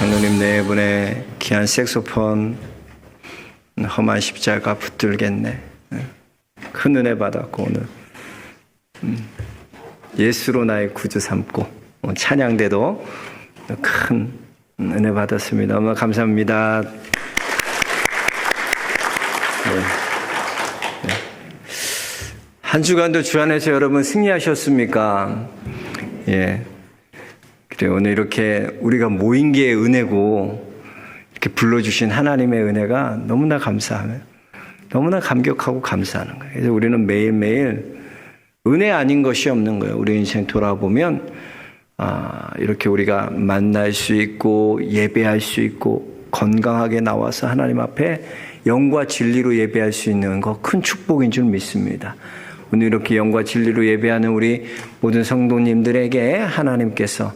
장로님 네 분의 귀한 색소폰 험한 십자가 붙들겠네. 큰 은혜 받았고 오늘 예수로 나의 구주 삼고 찬양대도 큰 은혜 받았습니다. 너무 감사합니다. 한 주간도 주 안에서 여러분 승리하셨습니까? 예. 그래 오늘 이렇게 우리가 모인 게 은혜고 이렇게 불러주신 하나님의 은혜가 너무나 감사하며 너무나 감격하고 감사하는 거예요. 그래서 우리는 매일매일 은혜 아닌 것이 없는 거예요. 우리 인생 돌아보면 이렇게 우리가 만날 수 있고 예배할 수 있고 건강하게 나와서 하나님 앞에 영과 진리로 예배할 수 있는 거 큰 축복인 줄 믿습니다. 오늘 이렇게 영과 진리로 예배하는 우리 모든 성도님들에게 하나님께서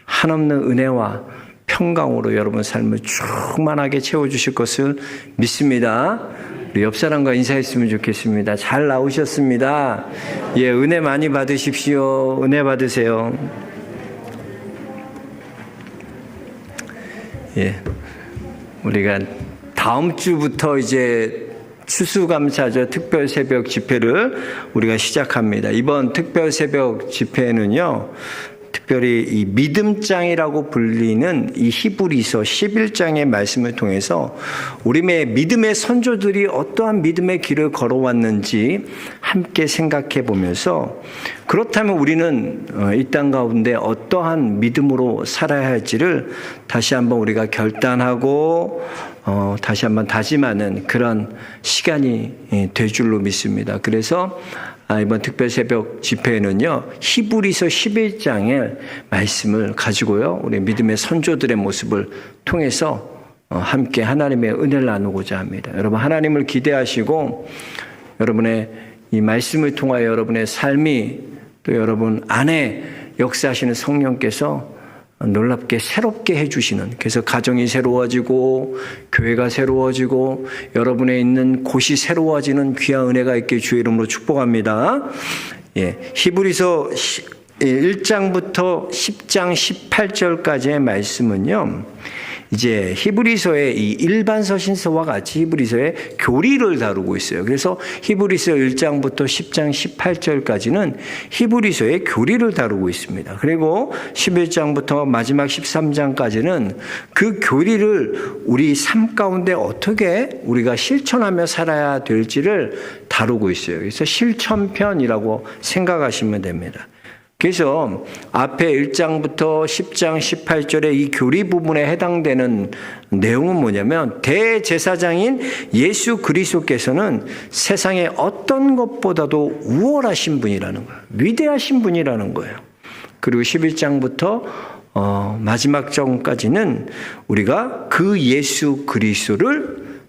한없는 은혜와 평강으로 여러분 삶을 충만하게 채워주실 것을 믿습니다. 우리 옆 사람과 인사했으면 좋겠습니다. 잘 나오셨습니다. 예, 은혜 많이 받으십시오. 은혜 받으세요. 예, 우리가 다음 주부터 이제 추수감사절 특별 새벽 집회를 우리가 시작합니다. 이번 특별 새벽 집회는요, 특별히 이 믿음장이라고 불리는 이 히브리서 11장의 말씀을 통해서 우리의 믿음의 선조들이 어떠한 믿음의 길을 걸어왔는지 함께 생각해 보면서 그렇다면 우리는 이 땅 가운데 어떠한 믿음으로 살아야 할지를 다시 한번 우리가 결단하고 다시 한번 다짐하는 그런 시간이 될 줄로 믿습니다. 그래서 이번 특별 새벽 집회에는요, 히브리서 11장의 말씀을 가지고요, 우리 믿음의 선조들의 모습을 통해서 함께 하나님의 은혜를 나누고자 합니다. 여러분, 하나님을 기대하시고 여러분의 이 말씀을 통하여 여러분의 삶이 또 여러분 안에 역사하시는 성령께서 놀랍게 새롭게 해주시는, 그래서 가정이 새로워지고 교회가 새로워지고 여러분의 있는 곳이 새로워지는 귀한 은혜가 있게 주의 이름으로 축복합니다. 예, 히브리서 1장부터 10장 18절까지의 말씀은요, 이제 히브리서의 이 일반 서신서와 같이 히브리서의 교리를 다루고 있어요. 그래서 히브리서 1장부터 10장 18절까지는 히브리서의 교리를 다루고 있습니다. 그리고 11장부터 마지막 13장까지는 그 교리를 우리 삶 가운데 어떻게 우리가 실천하며 살아야 될지를 다루고 있어요. 그래서 실천편이라고 생각하시면 됩니다. 그래서 앞에 1장부터 10장 18절의 이 교리 부분에 해당되는 내용은 뭐냐면 대제사장인 예수 그리스도께서는 세상의 어떤 것보다도 우월하신 분이라는 거예요. 위대하신 분이라는 거예요. 그리고 11장부터 마지막 장까지는 우리가 그 예수 그리스도를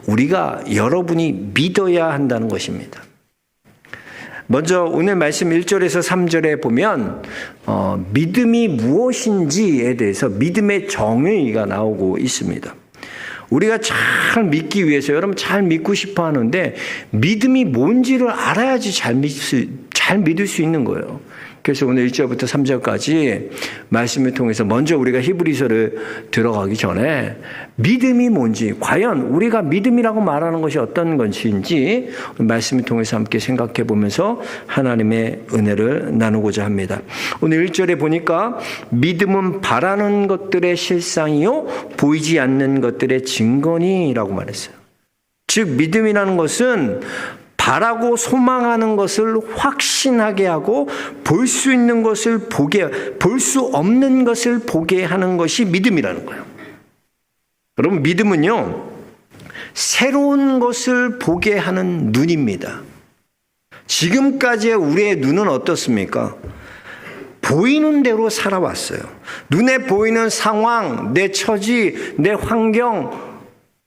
우리가 여러분이 믿어야 한다는 것입니다. 먼저 오늘 말씀 1절에서 3절에 보면 믿음이 무엇인지에 대해서 믿음의 정의가 나오고 있습니다. 우리가 잘 믿기 위해서 여러분 잘 믿고 싶어 하는데 믿음이 뭔지를 알아야지 잘 믿을 수 있는 거예요. 그래서 오늘 1절부터 3절까지 말씀을 통해서 먼저 우리가 히브리서를 들어가기 전에 믿음이 뭔지, 과연 우리가 믿음이라고 말하는 것이 어떤 것인지 말씀을 통해서 함께 생각해 보면서 하나님의 은혜를 나누고자 합니다. 오늘 1절에 보니까 믿음은 바라는 것들의 실상이요 보이지 않는 것들의 증거니라고 말했어요. 즉 믿음이라는 것은 바라고 소망하는 것을 확신하게 하고 볼 수 있는 것을 볼 수 없는 것을 보게 하는 것이 믿음이라는 거예요. 여러분, 믿음은요, 새로운 것을 보게 하는 눈입니다. 지금까지의 우리의 눈은 어떻습니까? 보이는 대로 살아왔어요. 눈에 보이는 상황, 내 처지, 내 환경,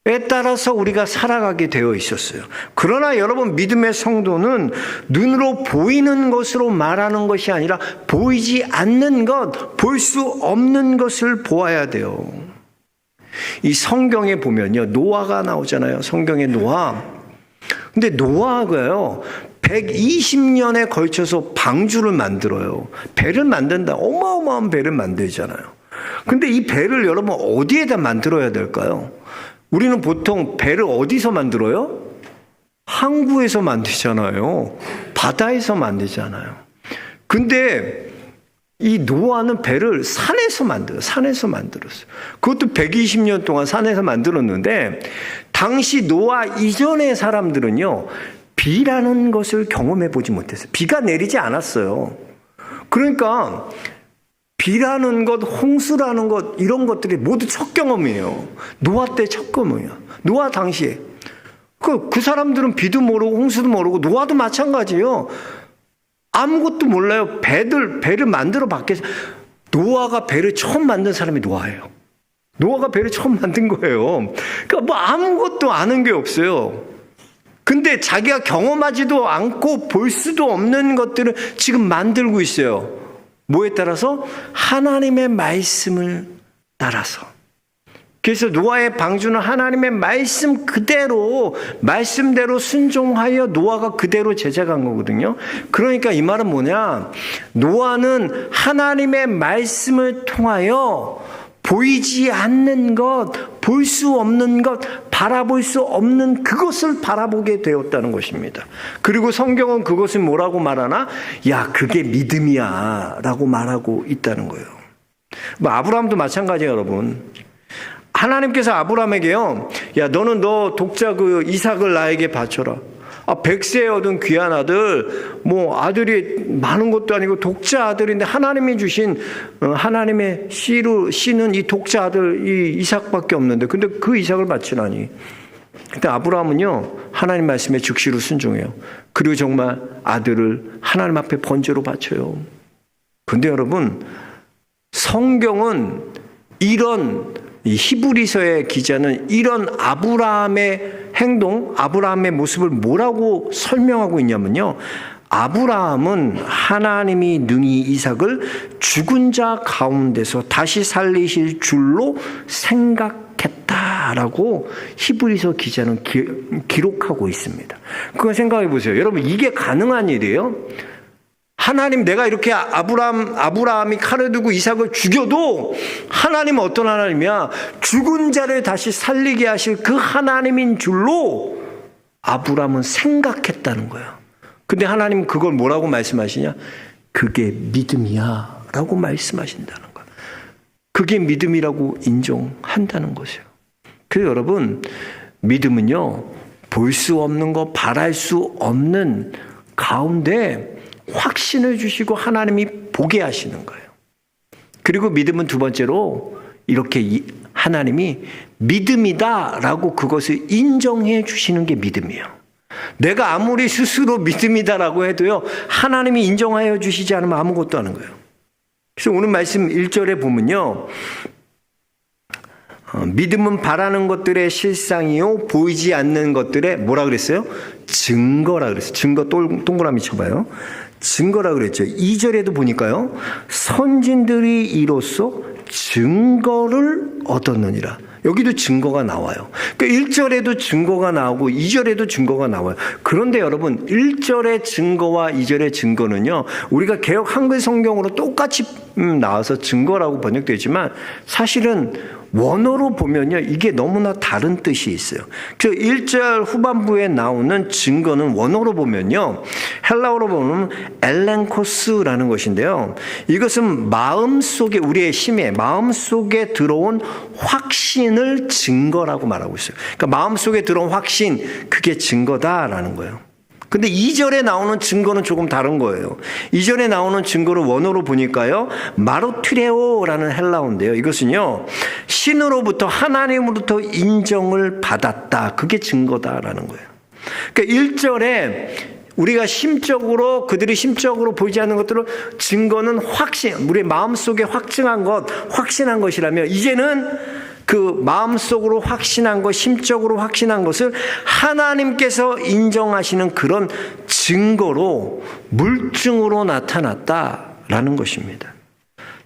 에 따라서 우리가 살아가게 되어 있었어요. 그러나 여러분, 믿음의 성도는 눈으로 보이는 것으로 말하는 것이 아니라 보이지 않는 것, 볼 수 없는 것을 보아야 돼요. 이 성경에 보면요, 노아가 나오잖아요. 성경의 노아. 근데 노아가요, 120년에 걸쳐서 방주를 만들어요. 배를 만든다. 어마어마한 배를 만들잖아요. 근데 이 배를 여러분 어디에다 만들어야 될까요? 우리는 보통 배를 어디서 만들어요? 항구에서 만들잖아요. 바다에서 만들잖아요. 근데 이 노아는 배를 산에서 만들었어요. 그것도 120년 동안 산에서 만들었는데, 당시 노아 이전의 사람들은요, 비라는 것을 경험해 보지 못했어요. 비가 내리지 않았어요. 그러니까 비라는 것, 홍수라는 것, 이런 것들이 모두 첫 경험이에요. 노아 때 첫 경험이에요. 노아 당시에. 그 사람들은 비도 모르고 홍수도 모르고, 노아도 마찬가지예요. 아무것도 몰라요. 배를 만들어 밖에서. 노아가 배를 처음 만든 사람이 노아예요. 노아가 배를 처음 만든 거예요. 그러니까 뭐 아무것도 아는 게 없어요. 근데 자기가 경험하지도 않고 볼 수도 없는 것들을 지금 만들고 있어요. 뭐에 따라서? 하나님의 말씀을 따라서. 그래서 노아의 방주는 하나님의 말씀 그대로, 말씀대로 순종하여 노아가 그대로 제작한 거거든요. 그러니까 이 말은 뭐냐? 노아는 하나님의 말씀을 통하여 보이지 않는 것, 볼 수 없는 것, 바라볼 수 없는 그것을 바라보게 되었다는 것입니다. 그리고 성경은 그것을 뭐라고 말하나? 야, 그게 믿음이야 라고 말하고 있다는 거예요. 뭐 아브라함도 마찬가지예요, 여러분. 하나님께서 아브라함에게요, 야, 너는 너 독자 그 이삭을 나에게 바쳐라. 100세에 얻은 귀한 아들, 뭐 아들이 많은 것도 아니고 독자 아들인데, 하나님이 주신 하나님의 씨는 이 독자 아들 이 이삭밖에 없는데, 근데 그 이삭을 바치라니. 그때 아브라함은요, 하나님 말씀에 즉시로 순종해요. 그리고 정말 아들을 하나님 앞에 번제로 바쳐요. 근데 여러분, 성경은 이 히브리서의 기자는 이런 아브라함의 행동, 아브라함의 모습을 뭐라고 설명하고 있냐면요, 아브라함은 하나님이 능히 이삭을 죽은 자 가운데서 다시 살리실 줄로 생각했다라고 히브리서 기자는 기록하고 있습니다. 그거 생각해 보세요. 여러분, 이게 가능한 일이에요? 하나님, 내가 이렇게 아브라함이 칼을 들고 이삭을 죽여도 하나님은 어떤 하나님이야? 죽은 자를 다시 살리게 하실 그 하나님인 줄로 아브라함은 생각했다는 거야. 근데 하나님은 그걸 뭐라고 말씀하시냐? 그게 믿음이야 라고 말씀하신다는 거야. 그게 믿음이라고 인정한다는 것이에요. 그래서 여러분, 믿음은요, 볼 수 없는 거, 바랄 수 없는 가운데 확신을 주시고 하나님이 보게 하시는 거예요. 그리고 믿음은 두 번째로 이렇게 하나님이 믿음이다라고 그것을 인정해 주시는 게 믿음이에요. 내가 아무리 스스로 믿음이다라고 해도요, 하나님이 인정하여 주시지 않으면 아무것도 하는 거예요. 그래서 오늘 말씀 1절에 보면요, 믿음은 바라는 것들의 실상이요, 보이지 않는 것들의 뭐라 그랬어요? 증거라 그랬어요. 증거 동그라미 쳐봐요. 증거라 그랬죠. 2절에도 보니까요, 선진들이 이로써 증거를 얻었느니라. 여기도 증거가 나와요. 그러니까 1절에도 증거가 나오고 2절에도 증거가 나와요. 그런데 여러분, 1절의 증거와 2절의 증거는요, 우리가 개역 한글 성경으로 똑같이 나와서 증거라고 번역되지만 사실은 원어로 보면요, 이게 너무나 다른 뜻이 있어요. 그 1절 후반부에 나오는 증거는 원어로 보면요, 헬라어로 보면 엘렌코스라는 것인데요, 이것은 마음속에, 우리의 심에 마음속에 들어온 확신을 증거라고 말하고 있어요. 그러니까 마음속에 들어온 확신, 그게 증거다라는 거예요. 근데 2절에 나오는 증거는 조금 다른 거예요. 2절에 나오는 증거를 원어로 보니까요, 마르투레오라는 헬라어인데요, 이것은요, 신으로부터, 하나님으로부터 인정을 받았다, 그게 증거다라는 거예요. 그러니까 1절에 우리가 심적으로, 그들이 심적으로 보이지 않는 것들을, 증거는 확신, 우리의 마음속에 확신한 것이라면, 이제는 그 마음속으로 확신한 것, 심적으로 확신한 것을 하나님께서 인정하시는 그런 증거로, 물증으로 나타났다라는 것입니다.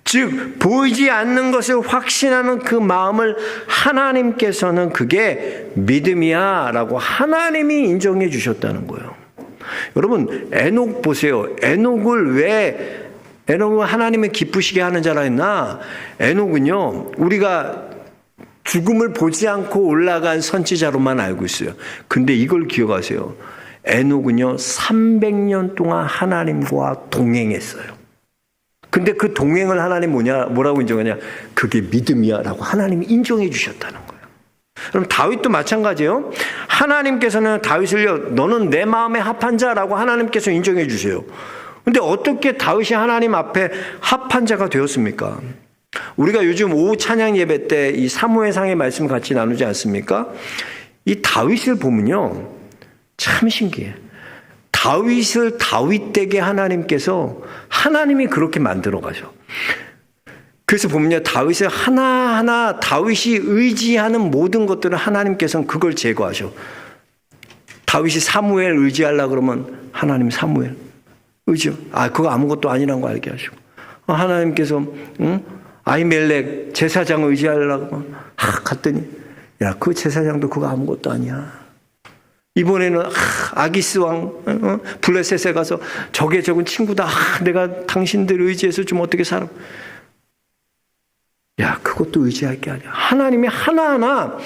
즉, 보이지 않는 것을 확신하는 그 마음을 하나님께서는 그게 믿음이야 라고 하나님이 인정해 주셨다는 거예요. 여러분, 에녹 보세요. 에녹을 왜 에녹은 하나님을 기쁘시게 하는 자라 했나? 에녹은요, 우리가 죽음을 보지 않고 올라간 선지자로만 알고 있어요. 근데 이걸 기억하세요. 에녹은요, 300년 동안 하나님과 동행했어요. 근데 그 동행을 하나님 뭐라고 인정하냐? 그게 믿음이야 라고 하나님이 인정해 주셨다는 거예요. 그럼 다윗도 마찬가지예요. 하나님께서는 다윗을요, 너는 내 마음에 합한 자라고 하나님께서 인정해 주세요. 근데 어떻게 다윗이 하나님 앞에 합한 자가 되었습니까? 우리가 요즘 오후 찬양 예배 때 이 사무엘상의 말씀 같이 나누지 않습니까? 이 다윗을 보면요, 참 신기해. 다윗을 다윗되게 하나님께서 하나님이 그렇게 만들어 가죠. 그래서 보면요, 다윗을 하나하나 다윗이 의지하는 모든 것들을 하나님께서는 그걸 제거하셔. 다윗이 사무엘 의지하려고 그러면 하나님 사무엘 의지. 그거 아무것도 아니란 거 알게 하시고. 하나님께서 아히멜렉 제사장을 의지하려고 하면 갔더니 야, 그 제사장도 그거 아무것도 아니야. 이번에는 아기스 왕 블레셋에 가서 적의 적은 친구다. 내가 당신들 의지해서 좀 어떻게 살아. 야, 그것도 의지할 게 아니야. 하나님이 하나하나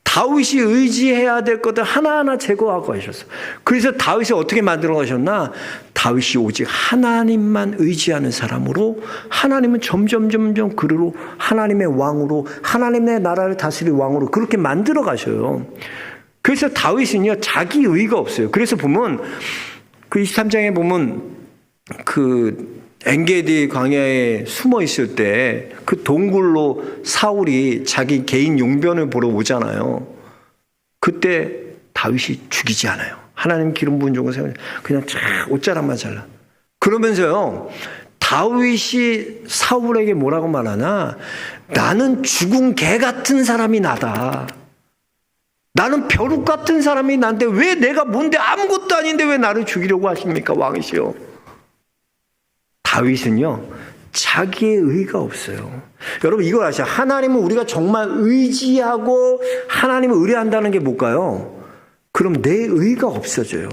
다윗이 의지해야 될 것들 하나하나 제거하고 하셨어. 그래서 다윗을 어떻게 만들어 가셨나? 다윗이 오직 하나님만 의지하는 사람으로 하나님은 점점 그로 하나님의 왕으로 하나님의 나라를 다스릴 왕으로 그렇게 만들어 가셔요. 그래서 다윗은요, 자기 의가 없어요. 그래서 보면 그 23장에 보면 그 엔게디 광야에 숨어 있을 때 그 동굴로 사울이 자기 개인 용변을 보러 오잖아요. 그때 다윗이 죽이지 않아요. 하나님 기름 부은 종을 세워 그냥 옷자락만 잘라. 그러면서요, 다윗이 사울에게 뭐라고 말하나? 나는 죽은 개 같은 사람이 나다. 나는 벼룩 같은 사람이 난데 왜 내가 뭔데 아무것도 아닌데 왜 나를 죽이려고 하십니까, 왕이시여? 다윗은요, 자기의 의가 없어요. 여러분 이걸 아시죠? 하나님은 우리가 정말 의지하고 하나님을 의뢰한다는 게 뭘까요? 그럼 내 의가 없어져요.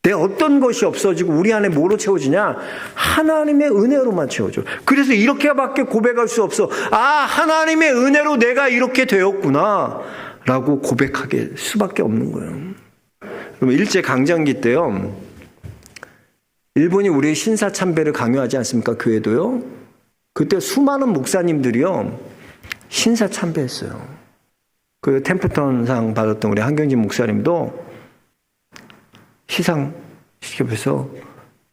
내 어떤 것이 없어지고 우리 안에 뭐로 채워지냐? 하나님의 은혜로만 채워져. 그래서 이렇게밖에 고백할 수 없어. 하나님의 은혜로 내가 이렇게 되었구나 라고 고백하게 수밖에 없는 거예요. 그럼 일제강점기 때요, 일본이 우리의 신사참배를 강요하지 않습니까? 교회도요. 그때 수많은 목사님들이요, 신사참배했어요. 그 템플턴상 받았던 우리 한경진 목사님도 시상시켜서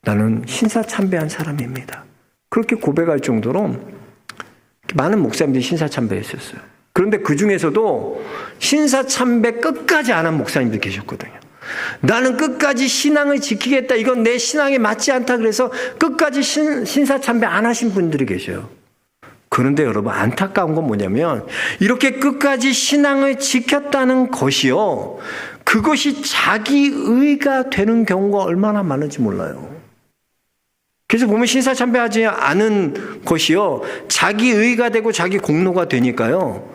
나는 신사참배한 사람입니다. 그렇게 고백할 정도로 많은 목사님들이 신사참배했었어요. 그런데 그 중에서도 신사참배 끝까지 안 한 목사님들 계셨거든요. 나는 끝까지 신앙을 지키겠다. 이건 내 신앙에 맞지 않다. 그래서 끝까지 신사참배 안 하신 분들이 계셔요. 그런데 여러분 안타까운 건 뭐냐면 이렇게 끝까지 신앙을 지켰다는 것이요, 그것이 자기 의가 되는 경우가 얼마나 많은지 몰라요. 그래서 보면 신사참배하지 않은 것이요, 자기 의가 되고 자기 공로가 되니까요,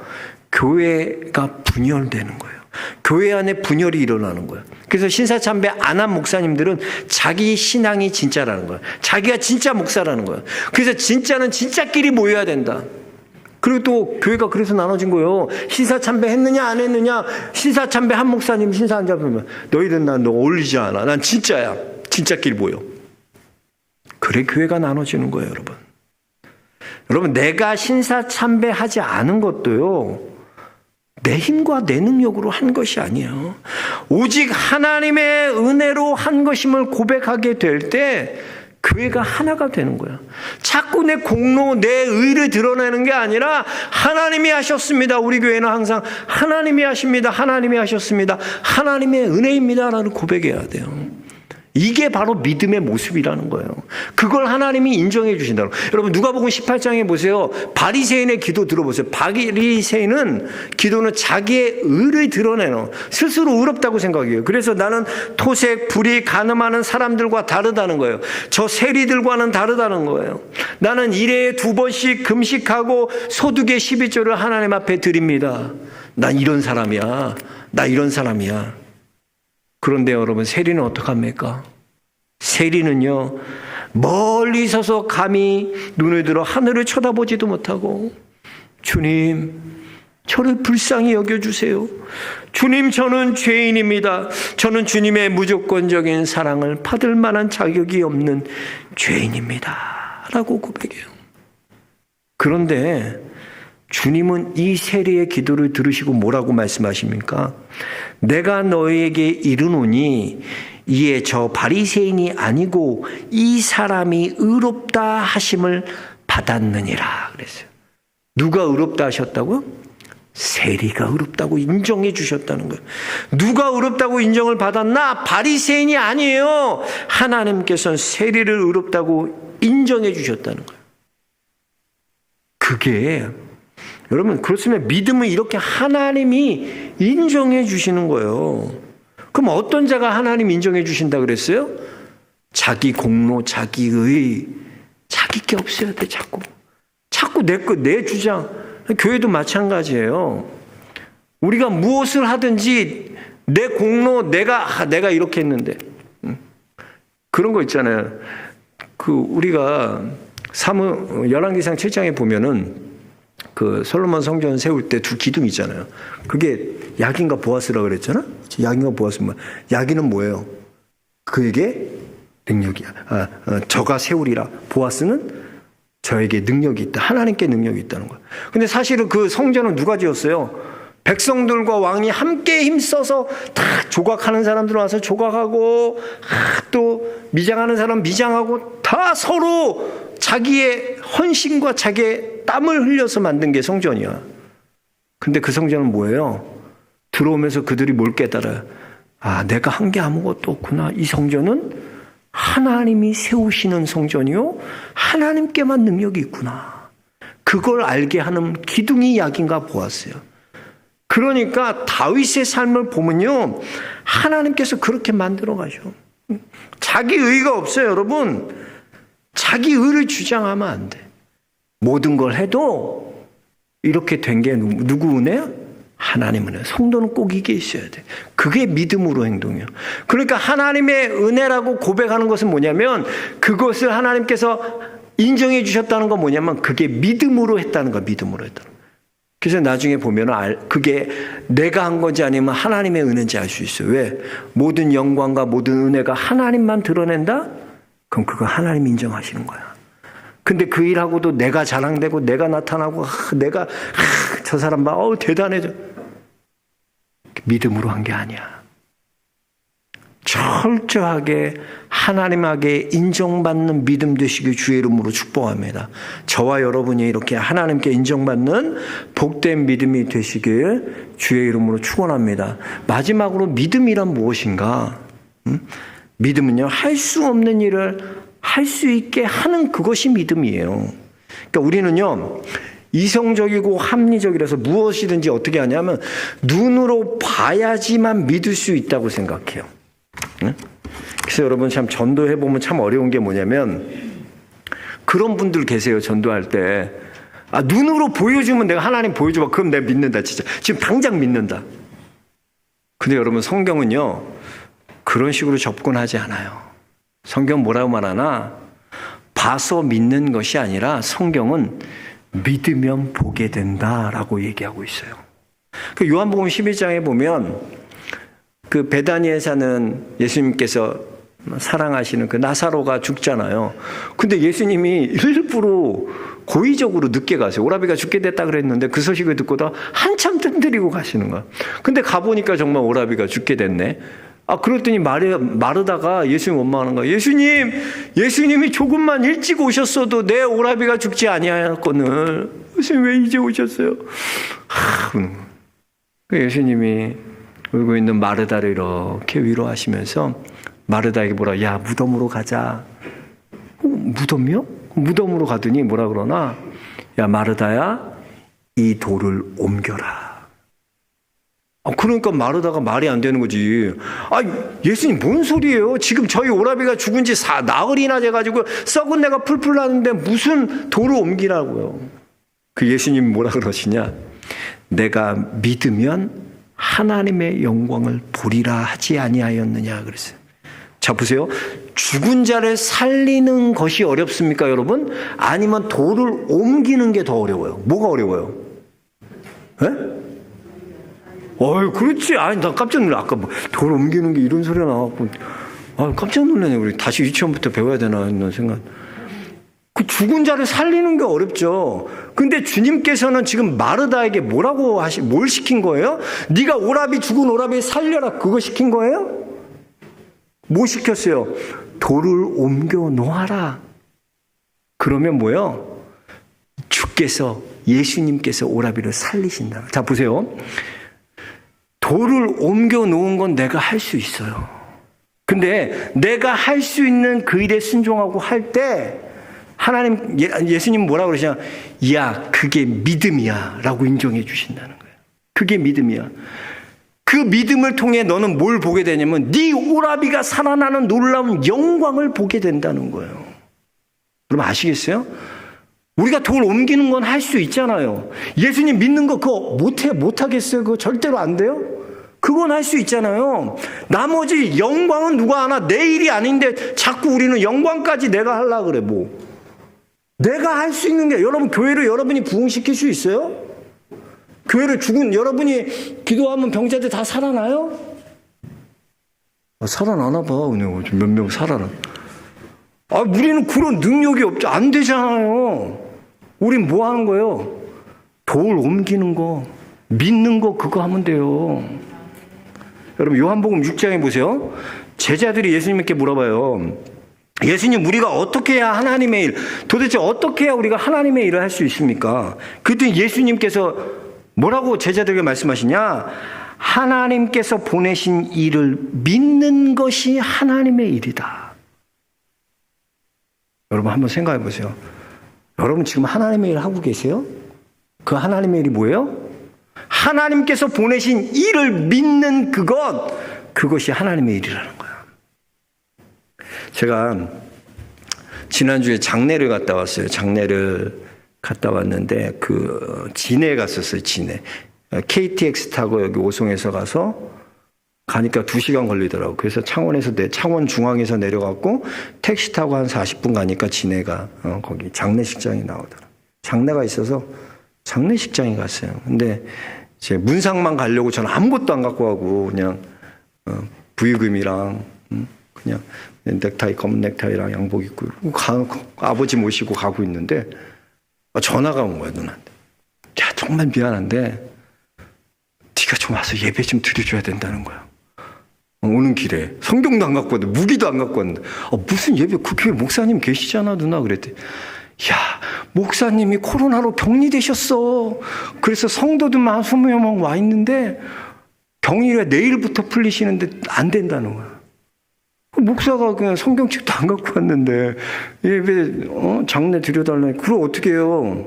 교회가 분열되는 거예요. 교회 안에 분열이 일어나는 거예요. 그래서 신사참배 안 한 목사님들은 자기 신앙이 진짜라는 거예요. 자기가 진짜 목사라는 거예요. 그래서 진짜는 진짜끼리 모여야 된다. 그리고 또 교회가 그래서 나눠진 거예요. 신사참배 했느냐 안 했느냐. 신사참배 한 목사님 신사 안 잡으면 너희들은 난 너 어울리지 않아. 난 진짜야. 진짜끼리 모여. 그래 교회가 나눠지는 거예요, 여러분. 여러분, 내가 신사참배하지 않은 것도요, 내 힘과 내 능력으로 한 것이 아니에요. 오직 하나님의 은혜로 한 것임을 고백하게 될 때 교회가 하나가 되는 거야. 자꾸 내 공로, 내 의를 드러내는 게 아니라 하나님이 하셨습니다. 우리 교회는 항상 하나님이 하십니다. 하나님이 하셨습니다. 하나님의 은혜입니다라는 고백해야 돼요. 이게 바로 믿음의 모습이라는 거예요. 그걸 하나님이 인정해 주신다는 거예요. 여러분 누가복음 18장에 보세요. 바리새인의 기도 들어보세요. 바리새인은 기도는 자기의 의를 드러내는, 스스로 의롭다고 생각해요. 그래서 나는 토색, 불의, 간음하는 사람들과 다르다는 거예요. 저 세리들과는 다르다는 거예요. 나는 일회에 2번씩 금식하고 소득의 12조를 하나님 앞에 드립니다. 난 이런 사람이야. 나 이런 사람이야. 그런데 여러분, 세리는 어떡합니까? 세리는요, 멀리 서서 감히 눈을 들어 하늘을 쳐다보지도 못하고, 주님, 저를 불쌍히 여겨주세요. 주님, 저는 죄인입니다. 저는 주님의 무조건적인 사랑을 받을 만한 자격이 없는 죄인입니다. 라고 고백해요. 그런데 주님은 이 세리의 기도를 들으시고 뭐라고 말씀하십니까? 내가 너에게 이르노니 이에 저 바리새인이 아니고 이 사람이 의롭다 하심을 받았느니라 그랬어요. 누가 의롭다 하셨다고요? 세리가 의롭다고 인정해 주셨다는 거예요. 누가 의롭다고 인정을 받았나? 바리새인이 아니에요. 하나님께서는 세리를 의롭다고 인정해 주셨다는 거예요. 그게 여러분, 그렇으면 믿음은 이렇게 하나님이 인정해 주시는 거예요. 그럼 어떤 자가 하나님 인정해 주신다 그랬어요? 자기 공로, 자기의, 자기 게 없어야 돼, 자꾸 내 주장. 교회도 마찬가지예요. 우리가 무엇을 하든지 내 공로, 내가 이렇게 했는데. 그런 거 있잖아요. 우리가 열왕기상 7장에 보면은 솔로몬 성전 세울 때 두 기둥 있잖아요. 그게 야긴과 보아스라고 그랬잖아? 야긴과 보아스 야긴은 뭐예요? 그에게 능력이야. 저가 세우리라. 보아스는 저에게 능력이 있다. 하나님께 능력이 있다는 거예요. 근데 사실은 그 성전은 누가 지었어요? 백성들과 왕이 함께 힘써서 다 조각하는 사람들 와서 조각하고, 또 미장하는 사람 미장하고, 다 서로 자기의 헌신과 자기의 땀을 흘려서 만든 게 성전이야. 근데 그 성전은 뭐예요? 들어오면서 그들이 뭘 깨달아요? 내가 한 게 아무것도 없구나. 이 성전은 하나님이 세우시는 성전이요, 하나님께만 능력이 있구나. 그걸 알게 하는 기둥이 야긴과 보았어요. 그러니까 다윗의 삶을 보면요, 하나님께서 그렇게 만들어 가셔. 자기 의가 없어요, 여러분. 자기 의를 주장하면 안 돼. 모든 걸 해도 이렇게 된 게 누구 은혜야? 하나님 은혜. 성도는 꼭 이게 있어야 돼. 그게 믿음으로 행동이에요. 그러니까 하나님의 은혜라고 고백하는 것은 뭐냐면, 그것을 하나님께서 인정해 주셨다는 건 뭐냐면, 그게 믿음으로 했다는 거야. 믿음으로 했다는 거야. 그래서 나중에 보면 그게 내가 한 건지 아니면 하나님의 은혜인지 알 수 있어요. 왜? 모든 영광과 모든 은혜가 하나님만 드러낸다? 그럼 그거 하나님 인정하시는 거야. 근데 그 일하고도 내가 자랑되고 내가 나타나고 저 사람 봐, 대단해져. 믿음으로 한 게 아니야. 철저하게 하나님에게 인정받는 믿음 되시길 주의 이름으로 축복합니다. 저와 여러분이 이렇게 하나님께 인정받는 복된 믿음이 되시길 주의 이름으로 축원합니다. 마지막으로 믿음이란 무엇인가? 믿음은요, 할 수 없는 일을 할 수 있게 하는 그것이 믿음이에요. 그러니까 우리는요, 이성적이고 합리적이라서 무엇이든지 어떻게 하냐면 눈으로 봐야지만 믿을 수 있다고 생각해요. 그래서 여러분 참 전도해보면 참 어려운 게 뭐냐면, 그런 분들 계세요. 전도할 때 눈으로 보여주면 내가 하나님 보여줘봐, 그럼 내가 믿는다. 진짜 지금 당장 믿는다. 근데 여러분, 성경은요 그런 식으로 접근하지 않아요. 성경 뭐라고 말하나? 봐서 믿는 것이 아니라 성경은 믿으면 보게 된다라고 얘기하고 있어요. 그 요한복음 11장에 보면 그 베다니에 사는 예수님께서 사랑하시는 그 나사로가 죽잖아요. 근데 예수님이 일부러 고의적으로 늦게 가세요. 오라비가 죽게 됐다 그랬는데 그 소식을 듣고도 한참 뜸들이고 가시는 거야. 근데 가보니까 정말 오라비가 죽게 됐네. 그랬더니 마르다가 예수님 원망하는 거야. 예수님이 조금만 일찍 오셨어도 내 오라비가 죽지 아니하였거늘. 예수님 왜 이제 오셨어요? 예수님이 울고 있는 마르다를 이렇게 위로하시면서 마르다에게 야, 무덤으로 가자. 무덤이요? 무덤으로 가더니 뭐라 그러나? 야, 마르다야, 이 돌을 옮겨라. 그러니까 마르다가 말이 안 되는 거지. 예수님 뭔 소리예요? 지금 저희 오라비가 죽은 지 나흘이나 돼가지고 썩은 내가 풀풀 나는데 무슨 돌을 옮기라고요. 그 예수님이 뭐라 그러시냐? 내가 믿으면 하나님의 영광을 보리라 하지 아니하였느냐 그랬어요. 자, 보세요. 죽은 자를 살리는 것이 어렵습니까, 여러분? 아니면 돌을 옮기는 게 더 어려워요? 뭐가 어려워요? 예? 그렇지. 아니, 나 깜짝 놀라. 아까 뭐, 돌 옮기는 게 이런 소리가 나왔고. 깜짝 놀라네. 우리 다시 유치원부터 배워야 되나, 이런 생각. 그 죽은 자를 살리는 게 어렵죠. 근데 주님께서는 지금 마르다에게 뭘 시킨 거예요? 네가 죽은 오라비 살려라. 그거 시킨 거예요? 뭐 시켰어요? 돌을 옮겨 놓아라. 그러면 뭐요? 예수님께서 오라비를 살리신다. 자, 보세요. 돌을 옮겨 놓은 건 내가 할 수 있어요. 근데 내가 할 수 있는 그 일에 순종하고 할 때 예수님 뭐라고 그러시냐? 야, 그게 믿음이야 라고 인정해 주신다는 거예요. 그게 믿음이야. 그 믿음을 통해 너는 뭘 보게 되냐면 네 오라비가 살아나는 놀라운 영광을 보게 된다는 거예요. 여러분 아시겠어요? 우리가 돌 옮기는 건 할 수 있잖아요. 예수님 믿는 거 그거 못하겠어요? 그거 절대로 안 돼요? 그건 할 수 있잖아요. 나머지 영광은 누가 하나? 내 일이 아닌데 자꾸 우리는 영광까지 내가 하려고 그래. 내가 할 수 있는 게, 여러분 교회를 여러분이 부흥시킬 수 있어요? 교회를 여러분이 기도하면 병자들 다 살아나요? 살아나나 봐. 몇 명 살아나. 우리는 그런 능력이 없죠. 안 되잖아요. 우린 뭐 하는 거예요? 돌 옮기는 거, 믿는 거 그거 하면 돼요. 여러분 요한복음 6장에 보세요. 제자들이 예수님께 물어봐요. 예수님, 우리가 어떻게 해야 하나님의 일, 도대체 어떻게 해야 우리가 하나님의 일을 할 수 있습니까? 그때 예수님께서 뭐라고 제자들에게 말씀하시냐? 하나님께서 보내신 일을 믿는 것이 하나님의 일이다. 여러분 한번 생각해 보세요. 여러분 지금 하나님의 일을 하고 계세요? 그 하나님의 일이 뭐예요? 하나님께서 보내신 일을 믿는 그것이 하나님의 일이라는 거예요. 제가 지난주에 장례를 갔다 왔어요. 장례를 갔다 왔는데 진해 갔었어요. 진해. KTX 타고 여기 오송에서 가니까 2시간 걸리더라고요. 그래서 창원 중앙에서 내려갔고 택시 타고 한 40분 가니까 진해가 거기 장례식장이 나오더라고요. 장례가 있어서 장례식장에 갔어요. 근데 제 문상만 가려고 저는 아무것도 안 갖고 가고 그냥 부의금이랑 그냥 넥타이, 검은 넥타이랑 양복 입고 아버지 모시고 가고 있는데 전화가 온 거야, 누나한테. 야, 정말 미안한데 네가 좀 와서 예배 좀 드려줘야 된다는 거야. 오는 길에 성경도 안 갖고 왔는데 무기도 안 갖고 왔는데 무슨 예배, 그 교회 목사님 계시잖아 누나. 그랬더니 야, 목사님이 코로나로 격리되셨어. 그래서 성도들 20명 와 있는데 격리가 내일부터 풀리시는데 안 된다는 거야. 목사가 그냥 성경책도 안 갖고 왔는데 예배 장례 드려달라니. 그럼 어떻게 해요?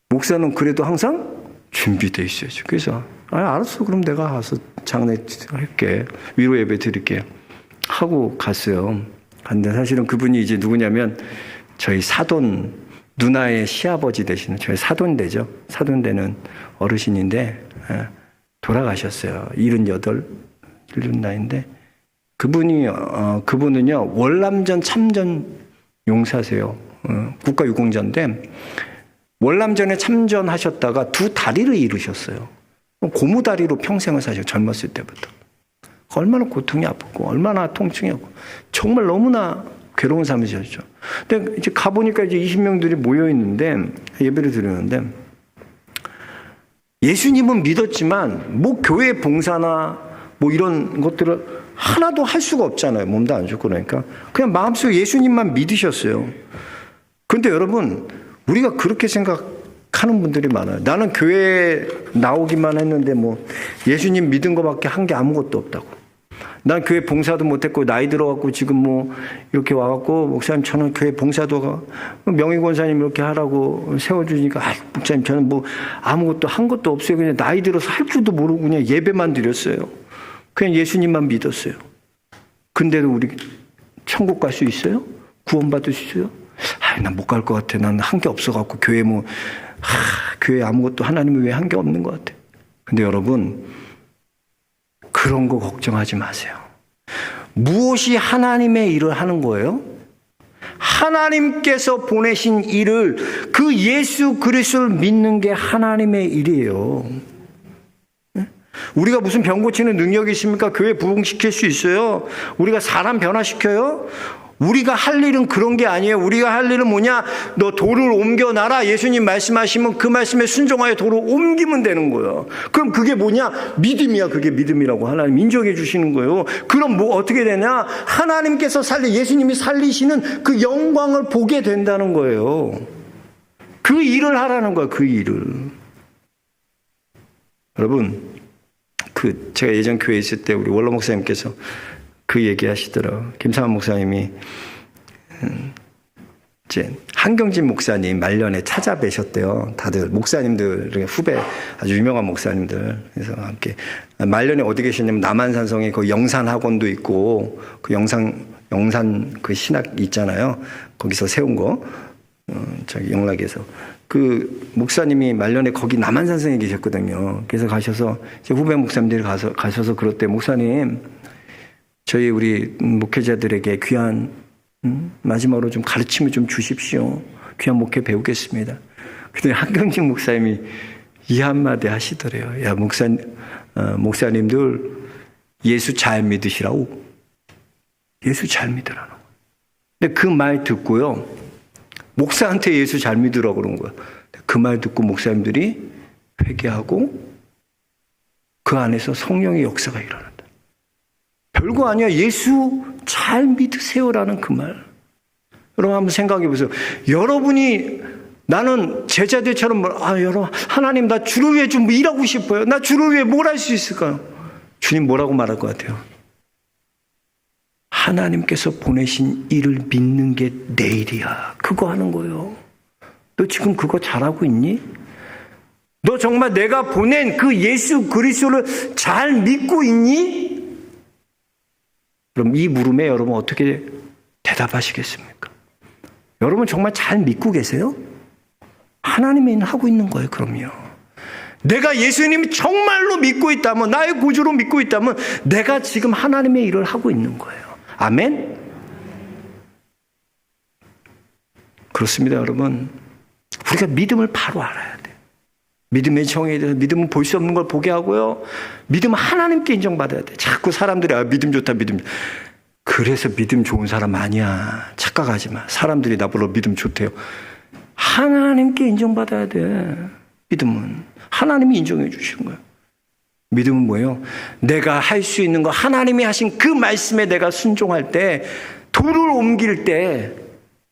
목사는 그래도 항상 준비돼 있어야죠. 그래서 알았어, 그럼 내가 가서 장례 할게, 위로 예배 드릴게 하고 갔어요. 근데 사실은 그분이 이제 누구냐면 저희 사돈 누나의 시아버지 되시는 저희 사돈 되죠. 사돈 되는 어르신인데 돌아가셨어요. 78 나이인데 그분은요 월남전 참전 용사세요. 국가유공자인데 월남전에 참전하셨다가 2 다리를 잃으셨어요. 고무다리로 평생을 사셨어요. 젊었을 때부터. 얼마나 고통이 아프고 얼마나 통증이 없고 정말 너무나 괴로운 삶이셨죠. 근데 이제 가보니까 이제 20명들이 모여 있는데 예배를 드리는데 예수님은 믿었지만 교회 봉사나 이런 것들을 하나도 할 수가 없잖아요. 몸도 안 좋고 그러니까 그냥 마음속에 예수님만 믿으셨어요. 그런데 여러분 우리가 그렇게 생각하는 분들이 많아요. 나는 교회에 나오기만 했는데 예수님 믿은 거밖에 한 게 아무것도 없다고. 난 교회 봉사도 못했고 나이 들어갖고 지금 이렇게 와갖고 목사님 저는 교회 봉사도 명의 권사님 이렇게 하라고 세워주니까 목사님 저는 아무것도 한 것도 없어요. 그냥 나이 들어서 할 줄도 모르고 그냥 예배만 드렸어요. 그냥 예수님만 믿었어요. 근데도 우리 천국 갈 수 있어요? 구원받을 수 있어요? 난 못 갈 것 같아. 난 한 게 없어갖고 교회 교회 아무것도 하나님을 위해 한 게 없는 것 같아. 근데 여러분 그런 거 걱정하지 마세요. 무엇이 하나님의 일을 하는 거예요? 하나님께서 보내신 일을, 그 예수 그리스도를 믿는 게 하나님의 일이에요. 우리가 무슨 병 고치는 능력이 있습니까? 교회 부흥시킬 수 있어요? 우리가 사람 변화시켜요? 우리가 할 일은 그런 게 아니에요. 우리가 할 일은 뭐냐? 너 돌을 옮겨놔라. 예수님 말씀하시면 그 말씀에 순종하여 돌을 옮기면 되는 거예요. 그럼 그게 뭐냐? 믿음이야. 그게 믿음이라고 하나님 인정해 주시는 거예요. 그럼 뭐 어떻게 되냐? 하나님께서 예수님이 살리시는 그 영광을 보게 된다는 거예요. 그 일을 하라는 거예요. 그 일을. 여러분, 제가 예전 교회에 있을 때 우리 원로 목사님께서 그 얘기 하시더라고요. 김상환 목사님이 이제 한경진 목사님 말년에 찾아뵈셨대요. 다들 목사님들, 후배 아주 유명한 목사님들. 그래서 함께 말년에 어디 계셨냐면 남한산성에 그 영산학원도 있고 그 영산 그 신학 있잖아요. 거기서 세운 거. 저기 영락에서 그 목사님이 말년에 거기 남한산성에 계셨거든요. 그래서 가셔서 이제 후배 목사님들이 가셔서 그럴 때 목사님, 저희 우리 목회자들에게 귀한 마지막으로 좀 가르침을 좀 주십시오. 귀한 목회 배우겠습니다. 그랬더니 한경진 목사님이 이 한마디 하시더래요. 야, 목사님들 예수 잘 믿으시라고. 예수 잘 믿으라는 거예요. 근데 그 말 듣고요, 목사한테 예수 잘 믿으라고 그런 거야. 그 말 듣고 목사님들이 회개하고 그 안에서 성령의 역사가 일어난다. 별거 아니야. 예수 잘 믿으세요라는 그 말. 여러분 한번 생각해 보세요. 여러분이 나는 제자들처럼 여러분 하나님 나 주를 위해 좀 일하고 싶어요. 나 주를 위해 뭘 할 수 있을까요? 주님 뭐라고 말할 것 같아요? 하나님께서 보내신 일을 믿는 게 내 일이야. 그거 하는 거예요. 너 지금 그거 잘하고 있니? 너 정말 내가 보낸 그 예수 그리스도를 잘 믿고 있니? 그럼 이 물음에 여러분 어떻게 대답하시겠습니까? 여러분 정말 잘 믿고 계세요? 하나님의 일을 하고 있는 거예요. 그럼요. 내가 예수님이 정말로 믿고 있다면, 나의 구주로 믿고 있다면 내가 지금 하나님의 일을 하고 있는 거예요. 아멘? 그렇습니다, 여러분. 우리가 믿음을 바로 알아야 돼요. 믿음의 정의에 대해서 믿음은 볼 수 없는 걸 보게 하고요. 믿음은 하나님께 인정받아야 돼. 자꾸 사람들이 믿음 좋다, 믿음. 그래서 믿음 좋은 사람 아니야. 착각하지 마. 사람들이 나보러 믿음 좋대요. 하나님께 인정받아야 돼. 믿음은. 하나님이 인정해 주시는 거예요. 믿음은 뭐예요? 내가 할 수 있는 거, 하나님이 하신 그 말씀에 내가 순종할 때, 돌을 옮길 때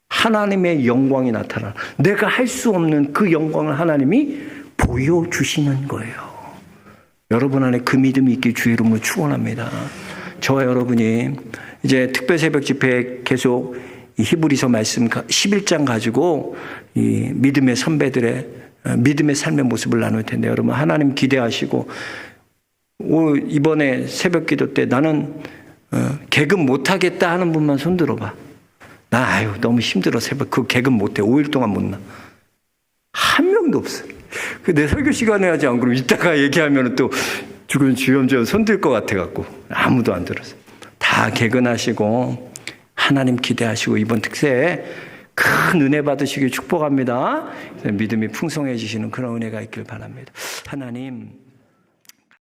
하나님의 영광이 나타나. 내가 할 수 없는 그 영광을 하나님이 보여주시는 거예요. 여러분 안에 그 믿음이 있길 주의 이름으로 축원합니다. 저와 여러분이 이제 특별 새벽 집회에 계속 이 히브리서 말씀 11장 가지고 이 믿음의 선배들의 믿음의 삶의 모습을 나눌 텐데, 여러분 하나님 기대하시고, 이번에 새벽 기도 때 나는 개급 못하겠다 하는 분만 손 들어봐. 나 너무 힘들어. 새벽 그 개급 못해. 5일 동안 못 나. 한 명도 없어요. 내 설교 시간에 하지 안 그러면 이따가 얘기하면 또 주섬주섬 손들 것 같아갖고 아무도 안 들었어요. 다 개근하시고 하나님 기대하시고 이번 특세에 큰 은혜 받으시길 축복합니다. 믿음이 풍성해지시는 그런 은혜가 있길 바랍니다. 하나님.